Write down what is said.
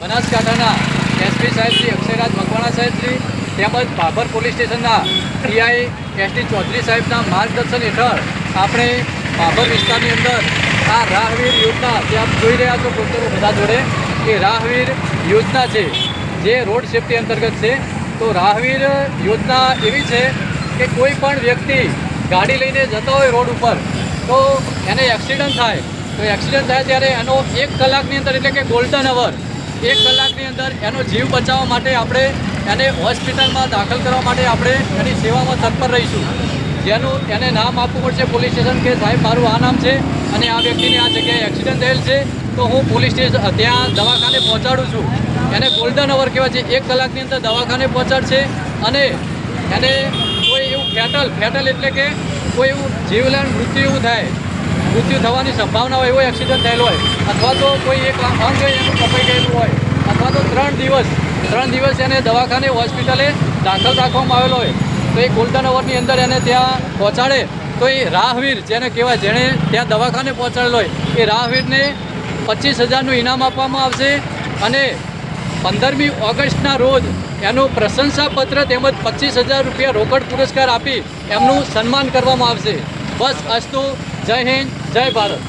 બનાસકાંઠાના એસપી સાહેબ શ્રી અક્ષયરાજ મકવાણા સાહેબ શ્રી તેમજ ભાભર પોલીસ સ્ટેશનના પીઆઈ એસડી ચૌધરી સાહેબના માર્ગદર્શન હેઠળ આપણે ભાભર વિસ્તારની અંદર આ રાહવીર યોજના જે આપ જોઈ રહ્યા છો પોસ્ટરો બધા જોડે એ રાહવીર યોજના છે જે રોડ સેફટી અંતર્ગત છે। તો રાહવીર યોજના એવી છે કે કોઈ પણ વ્યક્તિ ગાડી લઈને જતો હોય રોડ ઉપર તો એને એક્સિડન્ટ થાય ત્યારે એનો 1 કલાકની અંદર એટલે કે ગોલ્ડન અવર 1 કલાકની અંદર એનો જીવ બચાવવા માટે આપણે એને હોસ્પિટલમાં દાખલ કરવા માટે આપણે એની સેવામાં તત્પર રહીશું। જેનું એને નામ આપવું પડશે પોલીસ સ્ટેશન કે સાહેબ મારું આ નામ છે અને આ વ્યક્તિને આ જગ્યાએ એક્સિડન્ટ થયેલ છે તો હું પોલીસ સ્ટેશન ત્યાં દવાખાને પહોંચાડું છું। એને ગોલ્ડન અવર કહેવાય છે। 1 કલાકની અંદર દવાખાને પહોંચાડશે અને એને કોઈ એવું ફેટલ એટલે કે કોઈ એવું જીવલેણ મૃત્યુ થવાની સંભાવના હોય એવો એક્સિડન્ટ થયેલો હોય અથવા તો કોઈ એક અંગ એનું કપાઈ ગયેલું હોય અથવા તો 3 દિવસ એને દવાખાને હોસ્પિટલે દાખલ રાખવામાં આવેલો હોય તો એ ગોલ્ડન અવરની અંદર એને ત્યાં પહોંચાડે તો એ રાહવીર જેને કહેવાય જેણે ત્યાં દવાખાને પહોંચાડેલો હોય એ રાહવીરને 25,000નું ઇનામ આપવામાં આવશે અને 15મી ઓગસ્ટના રોજ એનું પ્રશંસાપત્ર તેમજ 25,000 રૂપિયા રોકડ પુરસ્કાર આપી એમનું સન્માન કરવામાં આવશે। બસ અસ્તુ। જય હિન્દ, જય ભારત।